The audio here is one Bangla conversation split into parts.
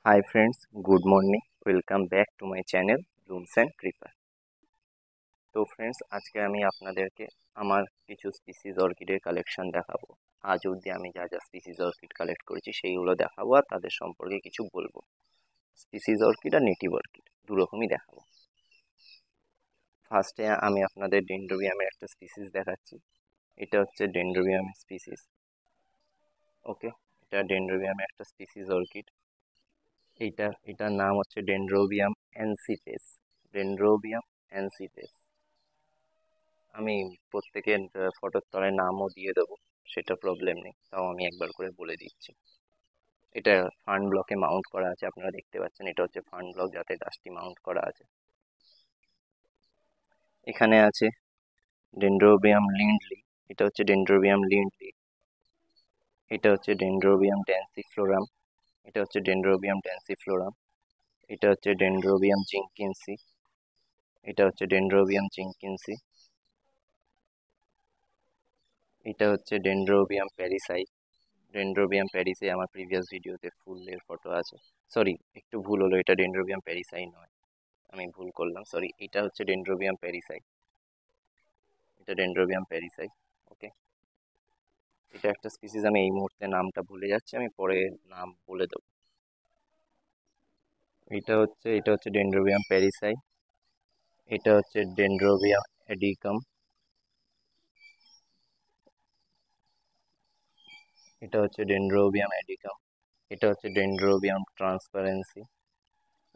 Hi friends, good morning. Welcome back to my channel Blooms and Creeper. তো ফ্রেন্ডস, আজকে আমি আপনাদেরকে আমার কিছু স্পিসিস অর্কিডের কালেকশন দেখাবো। আজ অবধি আমি যা যা স্পিসিস অর্কিড কালেক্ট করেছি সেইগুলো দেখাবো আর তাদের সম্পর্কে কিছু বলবো। স্পিসিস অর্কিড আর নেটিভ অর্কিড দুরকমই দেখাবো। ফার্স্টে আমি আপনাদের ডেনড্রোবিয়ামের একটা স্পিসিস দেখাচ্ছি। এটা হচ্ছে ডেনড্রোবিয়াম স্পিসিস। ওকে, এটা ডেনড্রোবিয়ামের একটা স্পিসিস অর্কিড। এটার নাম হচ্ছে ডেনড্রোবিয়াম অ্যানসিটেস। ডেনড্রোবিয়াম অ্যানসিটেস। আমি প্রত্যেকের ফটোর তলায় নামও দিয়ে দেবো, সেটা প্রবলেম নেই, তাও আমি একবার করে বলে দিচ্ছি। এটা ফান্ড ব্লকে মাউন্ট করা আছে, আপনারা দেখতে পাচ্ছেন এটা হচ্ছে ফান্ড ব্লক যাতে গাছটি মাউন্ট করা আছে। এখানে আছে ডেনড্রোবিয়াম লিন্ডলি। এটা হচ্ছে ডেনড্রোবিয়াম লিন্ডলি। এটা হচ্ছে ডেনড্রোবিয়াম ড্যান্সিফ্লোরাম। এটা হচ্ছে ডেনড্রোবিয়াম ড্যান্সিফ্লোরাম। এটা হচ্ছে ডেনড্রোবিয়াম জিঙ্কিন্সি। এটা হচ্ছে ডেনড্রোবিয়াম জিঙ্কিন্সি। এটা হচ্ছে ডেনড্রোবিয়াম প্যারিসাই। ডেনড্রোবিয়াম প্যারিসাই আমার প্রিভিয়াস ভিডিওতে ফুলের ফটো আছে। সরি, একটু ভুল হলো, এটা ডেনড্রোবিয়াম প্যারিসাই নয়, আমি ভুল করলাম, সরি। এটা হচ্ছে ডেনড্রোবিয়াম প্যারিসাই। এটা ডেনড্রোবিয়াম প্যারিসাই। ওকে, এটা একটা স্পিসিস, আমি এই মুহূর্তে নামটা ভুলে যাচ্ছি, আমি পরে নাম বলে দেবো। এটা হচ্ছে ডেনড্রোবিয়াম প্যারিসাই। এটা হচ্ছে ডেনড্রোবিয়াম এডিকাম। এটা হচ্ছে ডেনড্রোবিয়াম এডিকাম। এটা হচ্ছে ডেনড্রোবিয়াম ট্রান্সপারেন্সি।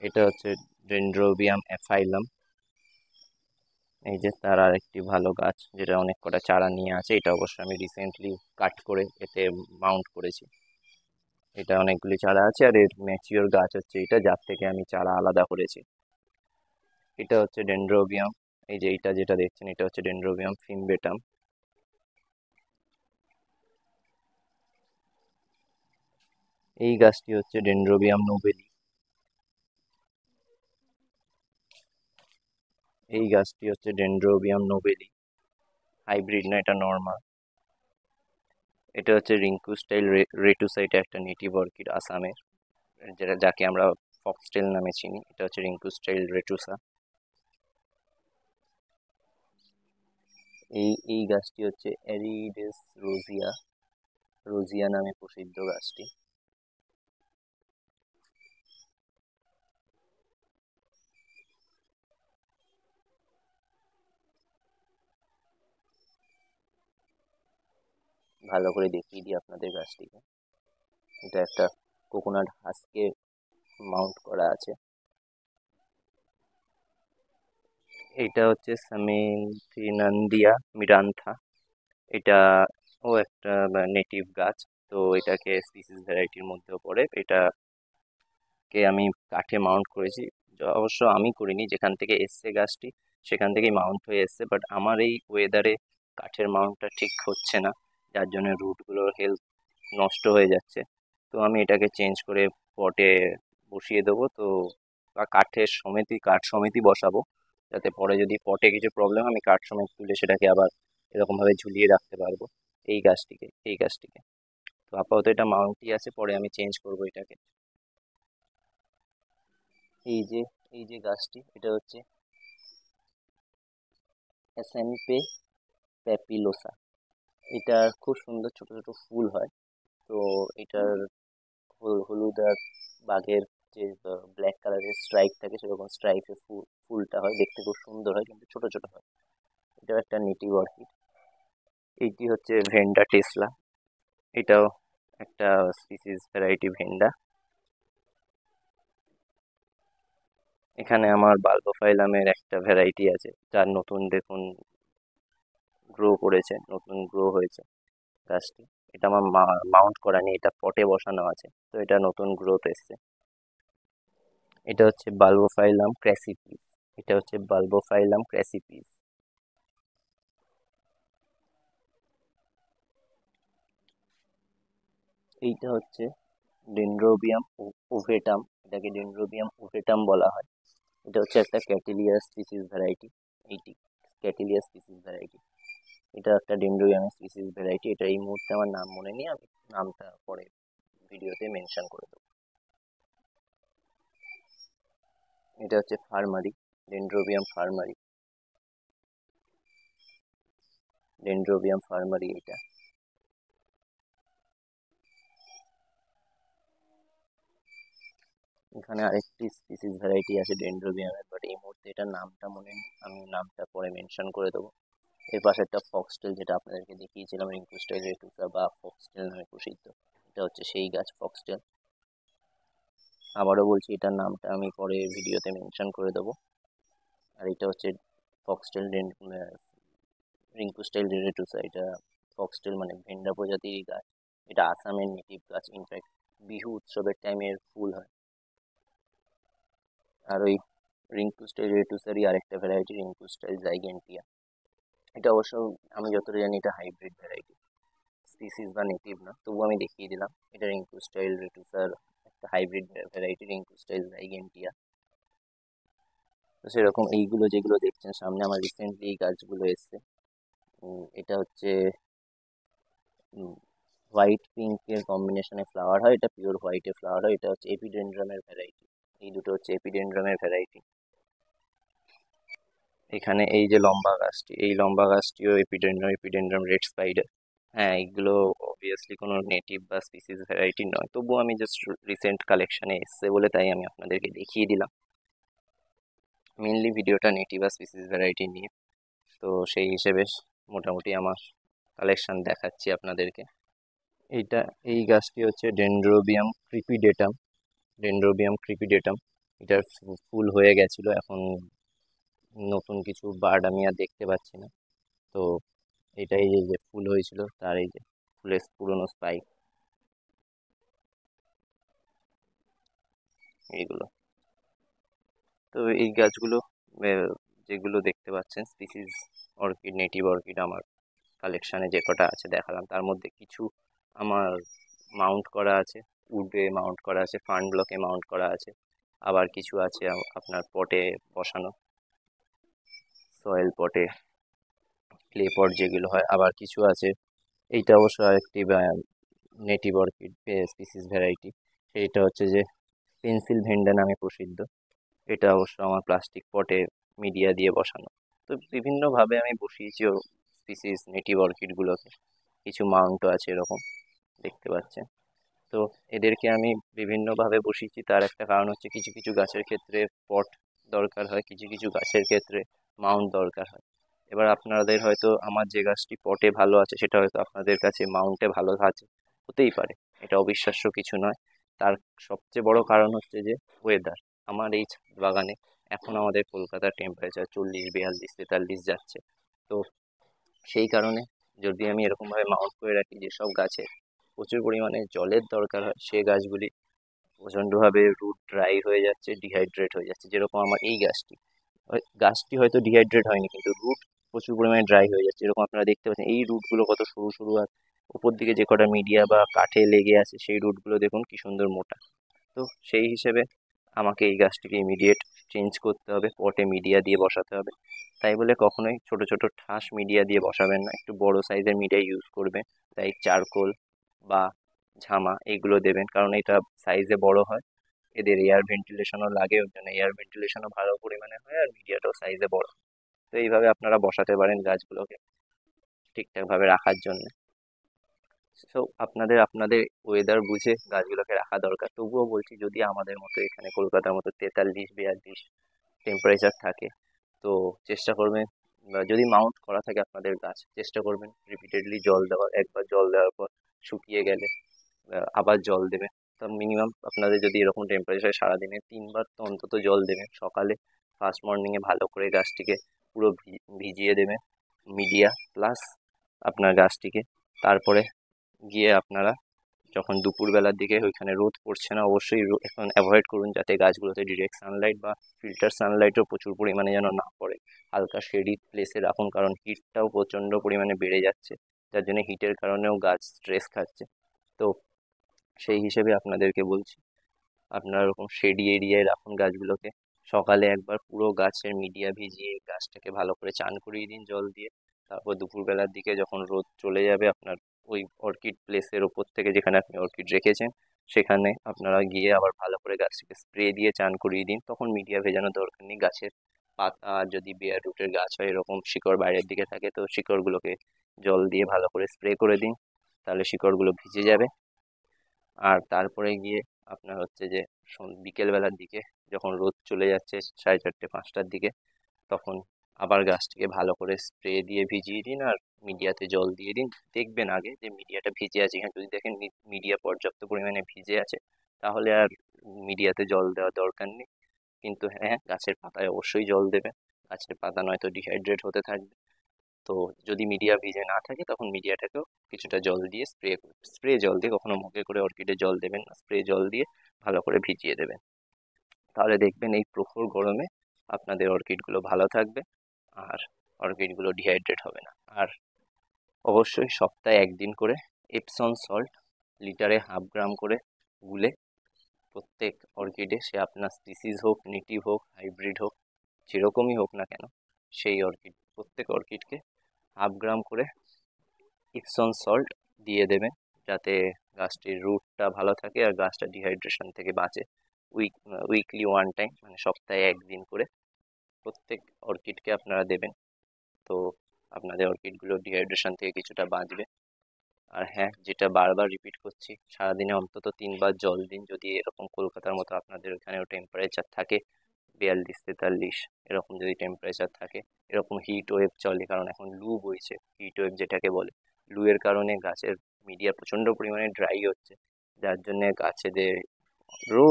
এটা হচ্ছে ডেনড্রোবিয়াম অ্যাফাইলাম। এই যে তার আর একটি ভালো গাছ, যেটা অনেক কটা চারা নিয়ে আছে। এটা অবশ্য আমি রিসেন্টলি কাট করে এতে মাউন্ট করেছি। এটা অনেকগুলি চারা আছে, আর এর ম্যাচিওর গাছ হচ্ছে এটা, যার থেকে আমি চারা আলাদা করেছি। এটা হচ্ছে ডেনড্রোবিয়াম, এই যে এটা যেটা দেখছেন এটা হচ্ছে ডেনড্রোবিয়াম ফিমবেটাম। এই গাছটি হচ্ছে ডেনড্রোবিয়াম নোবেলি। এই গাছটি হচ্ছে ডেনড্রোবিয়াম নোবেলি, হাইব্রিড না, এটা নর্মাল। এটা হচ্ছে রিঙ্কু স্টাইল রেটুসা। এটা একটা নেটিভ অর্কিড আসামের, যাকে আমরা ফক্সটেল নামে চিনি। এটা হচ্ছে রিঙ্কু স্টাইল রেটুসা। এই গাছটি হচ্ছে অ্যারিডেস রোজিয়া। রোজিয়া নামে প্রসিদ্ধ গাছটি। ভালো করে দেখিয়ে দিই আপনাদের গাছটিকে। এটা একটা কোকোনাট হাস্কে মাউন্ট করা আছে। এটা হচ্ছে সামিথিনান্দিয়া মিরান্থা। এটা একটা নেটিভ গাছ, তো এটাকে স্পিসিস ভ্যারাইটির মধ্যেও পড়ে। এটাকে আমি কাঠে মাউন্ট করেছি, অবশ্য আমি করিনি, যেখান থেকে এসছে গাছটি সেখান থেকেই মাউন্ট হয়ে এসছে, বাট আমার এই ওয়েদারে কাঠের মাউন্টটা ঠিক হচ্ছে না, যার জন্য রুটগুলোর হেলথ নষ্ট হয়ে যাচ্ছে। তো আমি এটাকে চেঞ্জ করে পটে বসিয়ে দেবো। তো বা কাঠ সমেতই বসাবো, যাতে পরে যদি পটে কিছু প্রবলেম আমি কাঠ সমেত তুলে সেটাকে আবার এরকম ভাবে ঝুলিয়ে রাখতে পারবো। এই গাছটিকে তো আপাতত এটা মাউন্টই আছে, পরে আমি চেঞ্জ করবো এটাকে। এই যে এই যে গাছটি, এটা হচ্ছে অ্যাসেম্পে প্যাপিলোসা। এটার খুব সুন্দর ছোট ছোট ফুল হয়। তো এটার হলুদ আর বাঘের যে ব্ল্যাক কালারের স্ট্রাইপ থাকে, সেরকম স্ট্রাইপের ফুলটা হয়, দেখতে খুব সুন্দর হয়, কিন্তু ছোট ছোট হয়। এটাও একটা নেটিভ অর্কিড। এইটি হচ্ছে ভেন্ডা টেসলা। এটাও একটা স্পিসিস ভ্যারাইটি ভেন্ডা। এখানে আমার বাল্বোফাইলামের একটা ভ্যারাইটি আছে, যার নতুন দেখুন গ্রো করেছে, নতুন গ্রো হয়েছে গাছটি। এটা আমার মাউন্ট করা নেই, এটা পটে বসানো আছে, তো এটা নতুন গ্রোথ এসছে। এটা হচ্ছে বাল্বোফাইলাম ক্র্যাসিপিস। এটা হচ্ছে বাল্বোফাইলাম ক্র্যাসিপিস। এইটা হচ্ছে ডেনড্রোবিয়াম ওভেটাম। এটাকে ডেনড্রোবিয়াম ওভেটাম বলা হয়। এটা হচ্ছে একটা ক্যাটিলিয়া স্পিসিস ভ্যারাইটি। এইটি ক্যাটিলিয়া স্পিসিস ভ্যারাইটি। এটা একটা ডেনড্রোবিয়াম স্পিসিস ভ্যারাইটি। এটা এই মুহূর্তে আমার নাম মনে নেই, আমি নামটা পরে ভিডিওতে মেনশন করে দেবো। এটা হচ্ছে ফার্মারি, ডেনড্রোবিয়াম ফার্মারি, ডেনড্রোবিয়াম ফার্মারি এটা। এখানে আরেকটি স্পিসিস ভ্যারাইটি আছে ডেনড্রোবিয়ামের, বাট এই মুহূর্তে এটার নামটা মনে নেই, আমি নামটা পরে মেনশন করে দেবো। এর পাশে একটা ফক্সটেল, যেটা আপনাদেরকে দেখিয়েছিলাম, রিঙ্কুস্টাইল রেটুসা বা ফক্সটেল নামে প্রসিদ্ধ। এটা হচ্ছে সেই গাছ ফক্সটেল। আবারও বলছি, এটার নামটা আমি পরে ভিডিওতে মেনশন করে দেবো। আর এটা হচ্ছে ফক্সটেল রিঙ্কুস্টাইল রেটুসা। এটা ফক্সটেল মানে ভেন্ডা প্রজাতির গাছ। এটা আসামের নেটিভ গাছ। ইনফ্যাক্ট বিহু উৎসবের টাইমে এর ফুল হয়। আর ওই রিঙ্কুস্টাইল রেটুসারই আরেকটা ভ্যারাইটি, রিঙ্কুস্টাইল জাইগেন্টিয়া। এটা অবশ্য আমি যতটা জানি এটা হাইব্রিড ভ্যারাইটি, স্পিসিস বা নেটিভ না, তবু আমি দেখিয়ে দিলাম। এটা রিঙ্কুস্টাইল রেটুসার একটা হাইব্রিড ভ্যারাইটি, রিঙ্কুস্টাইল জাইগেন্টিয়া। তো সেরকম এইগুলো যেগুলো দেখছেন সামনে, আমার রিসেন্টলি এই গাছগুলো এসছে। এটা হচ্ছে হোয়াইট পিঙ্কের কম্বিনেশনে ফ্লাওয়ার হয়, এটা পিওর হোয়াইটে ফ্লাওয়ার হয়। এটা হচ্ছে এপিডেন্ড্রামের ভ্যারাইটি। এই দুটো হচ্ছে এপিডেন্ড্রামের ভ্যারাইটি। এখানে এই যে লম্বা গাছটি, এই লম্বা গাছটিও এপিডেন্ড্রাম, এপিডেন্ড্রাম রেড স্পাইডার। হ্যাঁ, এইগুলো অবভিয়াসলি কোনো নেটিভ বা স্পিসিস ভ্যারাইটি নয়, তবুও আমি জাস্ট রিসেন্ট কালেকশনে এসছে বলে তাই আমি আপনাদেরকে দেখিয়ে দিলাম। মেনলি ভিডিওটা নেটিভ বা স্পিসিস ভ্যারাইটি নিয়ে, তো সেই হিসেবে মোটামুটি আমার কালেকশন দেখাচ্ছি আপনাদেরকে। এইটা, এই গাছটি হচ্ছে ডেনড্রোবিয়াম ক্রিপিডেটাম, ডেনড্রোবিয়াম ক্রিপিডেটাম। এটার ফুল হয়ে গেছিল, এখন নতুন কিছু বার্ড আমি আর দেখতে পাচ্ছি না। তো এটাই যে যে ফুল হয়েছিল তার এই যে ফুলের পুরনো স্পাইক, এইগুলো। তো এই গাছগুলো যেগুলো দেখতে পাচ্ছেন স্পিসিস অর্কিড, নেটিভ অর্কিড, আমার কালেকশানে যে কটা আছে দেখালাম, তার মধ্যে কিছু আমার মাউন্ট করা আছে, উডে মাউন্ট করা আছে, ফার্ন ব্লকে মাউন্ট করা আছে। আবার কিছু আছে আপনার পটে বসানো, সয়েল পটে, ক্লে পট যেগুলো হয়। আবার কিছু আছে, এইটা অবশ্য আরেকটি নেটিভ অর্কিড স্পিসিস ভ্যারাইটি, সেইটা হচ্ছে যে পেন্সিল ভেন্ডা নামে প্রসিদ্ধ। এটা অবশ্য আমার প্লাস্টিক পটে মিডিয়া দিয়ে বসানো। তো বিভিন্নভাবে আমি বসিয়েছি ও স্পিসিস নেটিভ অর্কিডগুলোকে। কিছু মাউন্টও আছে এরকম, দেখতে পাচ্ছেন। তো এদেরকে আমি বিভিন্নভাবে বসিয়েছি, তার একটা কারণ হচ্ছে কিছু কিছু গাছের ক্ষেত্রে পট দরকার হয়, কিছু কিছু গাছের ক্ষেত্রে মাউন্ট দরকার হয়। এবার আপনাদের হয়তো আমার যে গাছটি পটে ভালো আছে সেটা হয়তো আপনাদের কাছে মাউন্টে ভালো আছে, হতেই পারে, এটা অবিশ্বাস্য কিছু নয়। তার সবচেয়ে বড় কারণ হচ্ছে যে ওয়েদার। আমার এই ছাদ বাগানে এখন আমাদের কলকাতার টেম্পারেচার 40, 42, 43 যাচ্ছে। তো সেই কারণে যদি আমি এরকমভাবে মাউন্ট করে রাখি, যেসব গাছে প্রচুর পরিমাণে জলের দরকার হয়, সে গাছগুলি প্রচণ্ডভাবে রুট ড্রাই হয়ে যাচ্ছে, ডিহাইড্রেট হয়ে যাচ্ছে। যেরকম আমার এই গাছটি, গাছটি হয়তো ডিহাইড্রেট হয়নি, কিন্তু রুট প্রচুর পরিমাণে ড্রাই হয়ে যাচ্ছে। এরকম আপনারা দেখতে পাচ্ছেন, এই রুটগুলো কত সরু সরু, আর উপর দিকে যে কটা মিডিয়া বা কাঠে লেগে আছে সেই রুটগুলো দেখুন কি সুন্দর মোটা। তো সেই হিসেবে আমাকে এই গাছটিকে ইমিডিয়েট চেঞ্জ করতে হবে, পটে মিডিয়া দিয়ে বসাতে হবে। তাই বলে কখনোই ছোট ছোট ঠাস মিডিয়া দিয়ে বসাবেন না, একটু বড় সাইজের মিডিয়া ইউজ করবেন। লাইক চারকোল বা ঝামা, এইগুলো দেবেন, কারণ এটা সাইজে বড় হয়। এদের এয়ার ভেন্টিলেশনও লাগে, ওর জন্য এয়ার ভেন্টিলেশনও ভালো পরিমাণে হয়, আর মিডিয়াটাও সাইজে বড়। তো এইভাবে আপনারা বসাতে পারেন গাছগুলোকে ঠিকঠাকভাবে রাখার জন্য। সো আপনাদের আপনাদের ওয়েদার বুঝে গাছগুলোকে রাখা দরকার। তবুও বলছি, যদি আমাদের মতো এখানে কলকাতার মতো 43, 42 টেম্পারেচার থাকে, তো চেষ্টা করবেন, বা যদি মাউন্ট করা থাকে আপনাদের গাছ, চেষ্টা করবেন রিপিটেডলি জল দেওয়ার। একবার জল দেওয়ার পর শুকিয়ে গেলে আবার জল দেবেন। তো মিনিমাম আপনাদের যদি এরকম টেম্পারেচার সারাদিনে 3 বার তো অন্তত জল দেবেন। সকালে ফার্স্ট মর্নিংয়ে ভালো করে গাছটিকে পুরো ভিজিয়ে দেবেন মিডিয়া প্লাস আপনার গাছটিকে। তারপরে গিয়ে আপনারা যখন দুপুরবেলার দিকে ওইখানে রোদ পড়ছে না, অবশ্যই এখন অ্যাভয়েড করুন, যাতে গাছগুলোতে ডিরেক্ট সানলাইট বা ফিল্টার সানলাইটও প্রচুর পরিমাণে যেন না পড়ে। হালকা শেডি প্লেসে রাখুন, কারণ হিটটাও প্রচণ্ড পরিমাণে বেড়ে যাচ্ছে, যার জন্য হিটের কারণেও গাছ স্ট্রেস খাচ্ছে। তো সেই হিসেবে আপনাদেরকে বলছি, আপনারা ওরকম শেডি এরিয়ায় রাখুন গাছগুলোকে। সকালে একবার পুরো গাছের মিডিয়া ভিজিয়ে গাছটাকে ভালো করে চান করিয়ে দিন জল দিয়ে। তারপর দুপুরবেলার দিকে যখন রোদ চলে যাবে, আপনার ওই অর্কিড প্লেসের ওপর থেকে যেখানে আপনি অর্কিড রেখেছেন সেখানে আপনারা গিয়ে আবার ভালো করে গাছটাকে স্প্রে দিয়ে চান করিয়ে দিন। তখন মিডিয়া ভেজানোর দরকার নেই। গাছের পাতা, যদি বেয়ার রুটের গাছ হয়, এরকম শিকড় বাইরের দিকে থাকে, তো শিকড়গুলোকে জল দিয়ে ভালো করে স্প্রে করে দিন, তাহলে শিকড়গুলো ভিজে যাবে। আর তারপরে গিয়ে আপনার হচ্ছে যে বিকেল বেলার দিকে যখন রোদ চলে যাচ্ছে 4:30-5টার দিকে, তখন আবার গাছটিকে ভালো করে স্প্রে দিয়ে ভিজিয়ে দিন আর মিডিয়াতে জল দিয়ে দিন। দেখবেন আগে যে মিডিয়াটা ভিজে আছে কিনা। যদি দেখেন মিডিয়া পর্যাপ্ত পরিমাণে ভিজে আছে, তাহলে আর মিডিয়াতে জল দেওয়ার দরকার নেই। কিন্তু হ্যাঁ, গাছের পাতায় অবশ্যই জল দেবে, গাছের পাতা নয়তো ডিহাইড্রেট হতে থাকবে। তো যদি মিডিয়া ভিজে না থাকে, তখন মিডিয়াটাকেও কিছুটা জল দিয়ে স্প্রে জল দিয়ে, কখনো মগে করে অর্কিডে জল দেবেন না, স্প্রে জল দিয়ে ভালো করে ভিজিয়ে দেবেন। তাহলে দেখবেন এই প্রখর গরমে আপনাদের অর্কিডগুলো ভালো থাকবে আর অর্কিডগুলো ডিহাইড্রেট হবে না। আর অবশ্যই সপ্তাহে একদিন করে এপসন সল্ট লিটারে 1/2 গ্রাম করে গুলে প্রত্যেক অর্কিডে, সে আপনার স্পিসিস হোক, নেটিভ হোক, হাইব্রিড হোক, যেরকমই হোক না কেন, সেই অর্কিড প্রত্যেক অর্কিডকে 1/2 গ্রাম করে ইপসন সল্ট দিয়ে দেবেন, যাতে গাছটির রুটটা ভালো থাকে আর গাছটা ডিহাইড্রেশন থেকে বাঁচে। উইকলি 1 টাইম, মানে সপ্তাহে একদিন করে প্রত্যেক অর্কিডকে আপনারা দেবেন। তো আপনাদের অর্কিডগুলো ডিহাইড্রেশন থেকে কিছুটা বাঁচবে। আর হ্যাঁ, যেটা বারবার রিপিট করছি, সারাদিনে অন্তত 3 বার জল দিন। যদি এরকম কলকাতার মতো আপনাদের ওখানেও টেম্পারেচার থাকে 42-43, এরকম যদি টেম্পারেচার থাকে, এরকম হিট ওয়েভ চলে, কারণ এখন লু বইছে, হিট ওয়েভ যেটাকে বলে, লু এর কারণে গাছের মিডিয়া প্রচণ্ড পরিমাণে ড্রাই হচ্ছে, যার জন্যে গাছেদের রো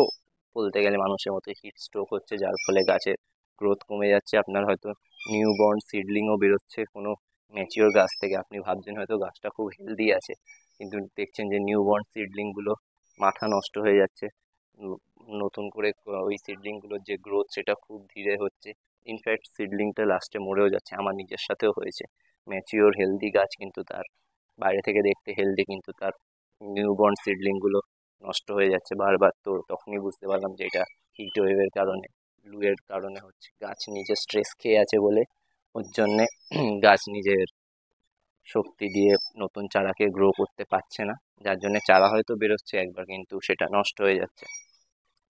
বলতে গেলে মানুষের মতো হিট স্ট্রোক হচ্ছে, যার ফলে গাছের গ্রোথ কমে যাচ্ছে। আপনার হয়তো নিউ বর্ন সিডলিংও বেরোচ্ছে কোনো ম্যাচিওর গাছ থেকে। আপনি ভাবছেন হয়তো গাছটা খুব হেলদি আছে, কিন্তু দেখছেন যে নিউ বর্ন সিডলিংগুলো মাথা নষ্ট হয়ে যাচ্ছে। উম, নতুন করে ওই সিডলিংগুলোর যে গ্রোথ, সেটা খুব ধীরে হচ্ছে। ইনফ্যাক্ট সিডলিংটা লাস্টে মরেও যাচ্ছে। আমার নিজের সাথেও হয়েছে। ম্যাচিওর হেলদি গাছ কিন্তু তার বাইরে থেকে দেখতে হেলদি, কিন্তু তার নিউবর্ন সিডলিংগুলো নষ্ট হয়ে যাচ্ছে বারবার। তো তখনই বুঝতে পারলাম যে এটা হিট ওয়েভের কারণে, লু এর কারণে হচ্ছে। গাছ নিজে স্ট্রেস খেয়ে আছে বলে ওর জন্যে গাছ নিজের শক্তি দিয়ে নতুন চারাকে গ্রো করতে পারছে না, যার জন্য চারা হয়তো বেরোচ্ছে একবার, কিন্তু সেটা নষ্ট হয়ে যাচ্ছে।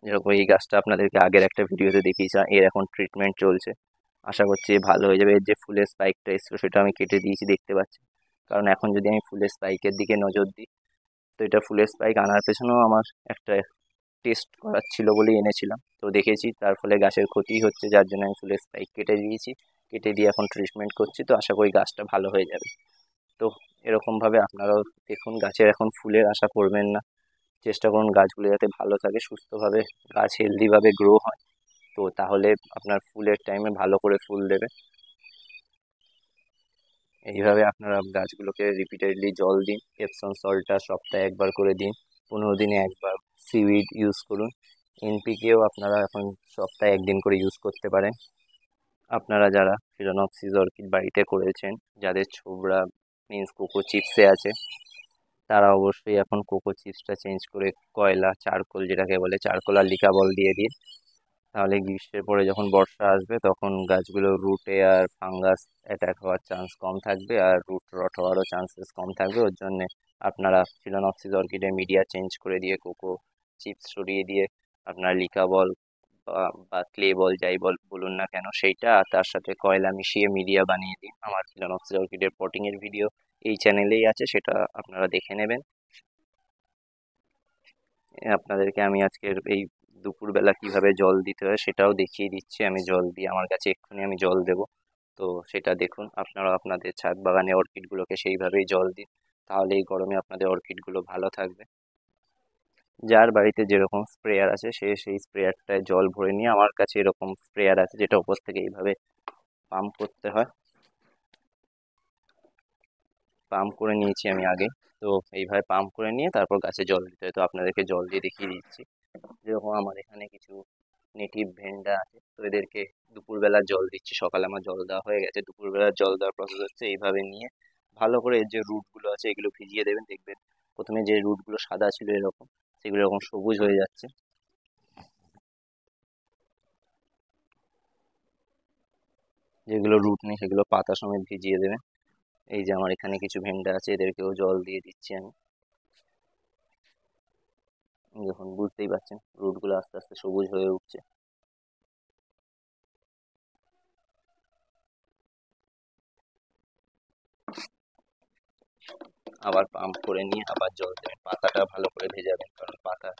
যেরকম এই গাছটা আপনাদেরকে আগের একটা ভিডিওতে দেখিয়েছি, এর এখন ট্রিটমেন্ট চলছে। আশা করছি ভালো হয়ে যাবে। এর যে ফুলের স্পাইকটা এসেছিল সেটা আমি কেটে দিয়েছি, দেখতে পাচ্ছি। কারণ এখন যদি আমি ফুলের স্পাইকের দিকে নজর দিই, তো এটা ফুলের স্পাইক আনার পেছনেও আমার একটা টেস্ট করার ছিল বলেই এনেছিলাম। তো দেখেছি তার ফলে গাছের ক্ষতি হচ্ছে, যার জন্য আমি ফুলের স্পাইক কেটে দিয়েছি। কেটে দিয়ে এখন ট্রিটমেন্ট করছি, তো আশা করি গাছটা ভালো হয়ে যাবে। তো এরকমভাবে আপনারাও দেখুন, গাছের এখন ফুলের আশা করবেন না। চেষ্টা করুন গাছগুলো যাতে ভালো থাকে, সুস্থভাবে গাছ হেলদিভাবে গ্রো হয়। তো তাহলে আপনার ফুলের টাইমে ভালো করে ফুল দেবে। এইভাবে আপনারা গাছগুলোকে রিপিটেডলি জল দিন। এপসম সল্টটা সপ্তাহে একবার করে দিন, 15 দিনে একবার সিউইড ইউজ করুন। এনপিকেও আপনারা এখন সপ্তাহে একদিন করে ইউজ করতে পারেন। আপনারা যারা ফিলোনক্সিস অর্কিড বাড়িতে করেছেন, যাদের ছোবড়া মিন্স কোকো চিপসে আছে, তারা অবশ্যই এখন কোকো চিপসটা চেঞ্জ করে কয়লা, চারকোল যেটাকে বলে, চারকোল আর লিকাবল দিয়ে দিন। তাহলে গ্রীষ্মের পরে যখন বর্ষা আসবে, তখন গাছগুলো রুটে আর ফাঙ্গাস অ্যাটাক হওয়ার চান্স কম থাকবে, আর রুট রট হওয়ারও চান্সেস কম থাকবে। ওর জন্যে আপনারা ফিলোনক্সিস অর্কিডের মিডিয়া চেঞ্জ করে দিয়ে, কোকো চিপস সরিয়ে দিয়ে, আপনার লিকাবল বা ক্লে বল, যাই বলুন না কেন, সেইটা আর তার সাথে কয়লা মিশিয়ে মিডিয়া বানিয়ে দিন। আমার ফিলোনক্সিস অর্কিডের পটিংয়ের ভিডিও এই চ্যানেলেই আছে, সেটা আপনারা দেখে নেবেন। আপনাদেরকে আমি আজকের এই দুপুরবেলা কিভাবে জল দিতে হয় সেটাও দেখিয়ে দিচ্ছি। আমি জল দিই, আমার কাছে এক্ষুনি আমি জল দেবো। তো সেটা দেখুন। আপনারা আপনাদের ছাদ বাগানে অর্কিডগুলোকে সেইভাবেই জল দিন, তাহলে এই গরমে আপনাদের অর্কিডগুলো ভালো থাকবে। যার বাড়িতে যেরকম স্প্রেয়ার আছে, সে সেই স্প্রেয়ারটায় জল ভরে নিয়ে, আমার কাছে এরকম স্প্রেয়ার আছে যেটা উপর থেকে এইভাবে পাম্প করতে হয়। পাম্প করে নিয়েছি আমি আগে। তো এইভাবে পাম্প করে নিয়ে তারপর গাছে জল দিতে হয়। তো আপনাদেরকে জল দিয়ে দেখিয়ে দিচ্ছি। যেরকম আমার এখানে কিছু নেটিভ ভেন্ডা আছে, তো এদেরকে দুপুরবেলা জল দিচ্ছি। সকালে আমার জল দেওয়া হয়ে গেছে, দুপুরবেলা জল দেওয়ার প্রসেস হচ্ছে এইভাবে নিয়ে ভালো করে এর যে রুটগুলো আছে এগুলো ভিজিয়ে দেবেন। দেখবেন প্রথমে যে রুটগুলো সাদা ছিল এরকম, সেগুলো এরকম সবুজ হয়ে যাচ্ছে। যেগুলো রুট নেই সেগুলো পাতা সমেত ভিজিয়ে দেবেন। এই যে আমার এখানে কিছু ভেন্ডা আছে, এদেরকেও জল দিয়ে দিচ্ছি আমি। দেখুন, বুঝতেই পারছেন রুটগুলো আস্তে আস্তে সবুজ হয়ে উঠছে। আবার পাম্প করে নিয়ে আবার জল দেবেন, পাতাটা ভালো করে ভেজাবেন, কারণ পাতা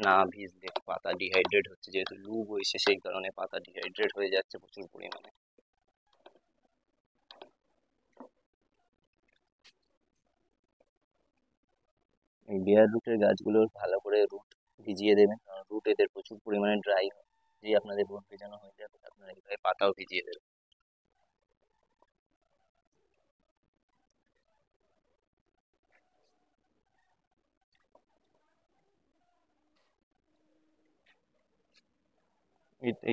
না ভিজলে পাতা ডিহাইড্রেট হচ্ছে, যেহেতু লু বইছে সেই কারণে পাতা ডিহাইড্রেট হয়ে যাচ্ছে প্রচুর পরিমাণে। এই বেয়ার রুটের গাছগুলোর ভালো করে রুট ভিজিয়ে দেবেন, কারণ রুট এদের প্রচুর পরিমাণে ড্রাই হয়। যেই আপনাদের রুট ভেজানো হয়ে যাবে আপনারা এইভাবে পাতাও ভিজিয়ে দেবেন।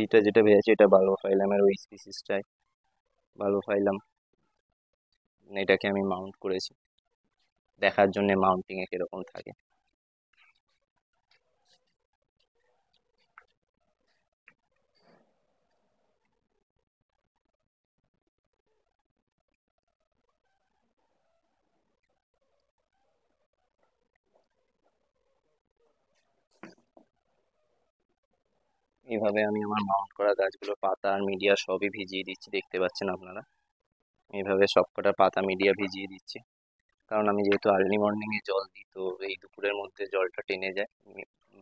এইটা যেটা ভেজেছে এটা বায়োফাইলামের ওই স্পিসিসটাই, বায়োফাইলাম। এটাকে আমি মাউন্ট করেছি দেখার জন্য মাউন্টিং এ কিরকম থাকে। এইভাবে আমি আমার মাউন্ট করা গাছগুলো পাতা আর মিডিয়া সবই ভিজিয়ে দিচ্ছি, দেখতে পাচ্ছেন আপনারা। এইভাবে সবকটা পাতা মিডিয়া ভিজিয়ে দিচ্ছি, কারণ আমি যেহেতু আর্লি মর্নিং এ জল দিই, তো এই দুপুরের মধ্যে জলটা টেনে যায়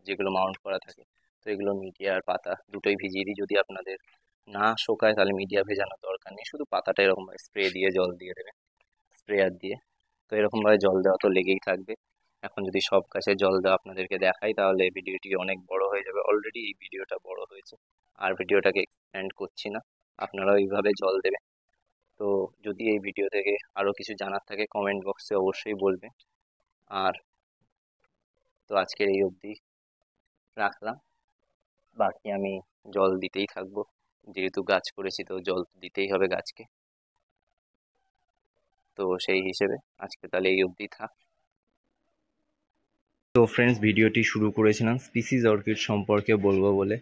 যেগুলো মাউন্ট করা থাকে। তো এগুলো মিডিয়া আর পাতা দুটোই ভিজিয়ে দিই। যদি আপনাদের না শোকায় তাহলে মিডিয়া ভেজানোর দরকার নেই, শুধু পাতাটা এরকম স্প্রে দিয়ে জল দিয়ে দেবেন, স্প্রেয়ার দিয়ে। তো এরকম ভাবে জল দেওয়া তো লেগেই থাকবে। এখন যদি সব গাছে জল দেওয়া আপনাদেরকে দেখাই তাহলে ভিডিওটি অনেক বড় হয়ে যাবে, অলরেডি এই ভিডিওটা বড় হয়েছে, আর ভিডিওটাকে এক্সটেন্ড করছি না। আপনারাও এইভাবে জল দেবেন। তো যদি এই ভিডিও থেকে আরো কিছু জানার থাকে কমেন্ট বক্সে অবশ্যই বলবেন। আর তো আজকের এই অবধি রাখলাম, বাকি আমি জল দিতেই থাকবো, যেহেতু গাছ করেছি তো জল তো দিতেই হবে গাছকে। তো সেই হিসেবে আজকে তাহলে এই অবধি থাক। তো ফ্রেন্ডস, ভিডিওটি শুরু করেছিলাম স্পিসিস অর্কিড সম্পর্কে বলবো বলে,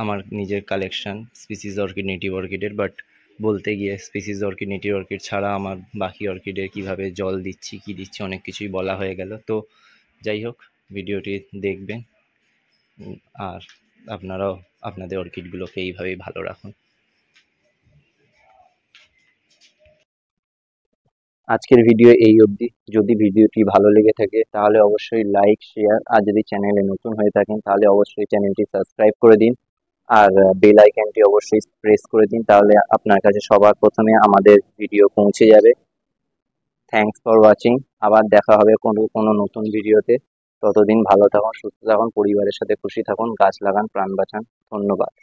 আমার নিজের কালেকশন স্পিসিস অর্কিড, নেটিভ অর্কিডের। বাট বলতে গিয়ে স্পিসিস অর্কিড, নেটিভ অর্কিড ছাড়া আমার বাকি অর্কিডের কিভাবে জল দিচ্ছি কি দিচ্ছি অনেক কিছুই বলা হয়ে গেল। তো যাই হোক, ভিডিওটি দেখবেন, আর আপনারাও আপনাদের অর্কিডগুলোকে এইভাবেই ভালো রাখুন। আজকের ভিডিও এই অবধি। যদি ভিডিওটি ভালো লেগে থাকে তাহলে অবশ্যই লাইক, শেয়ার, আর যদি চ্যানেলে নতুন হয়ে থাকেন তাহলে অবশ্যই চ্যানেলটি সাবস্ক্রাইব করে দিন, আর বেল আইকনটি অবশ্যই প্রেস করে দিন, তাহলে আপনার কাছে সবার প্রথমে আমাদের ভিডিও পৌঁছে যাবে। Thanks for watching. আবার দেখা হবে কোনো কোনো নতুন ভিডিওতে। ততদিন ভালো থাকুন, সুস্থ থাকুন, পরিবারের সাথে খুশি থাকুন, গাছ লাগান, প্রাণ বাঁচান। ধন্যবাদ।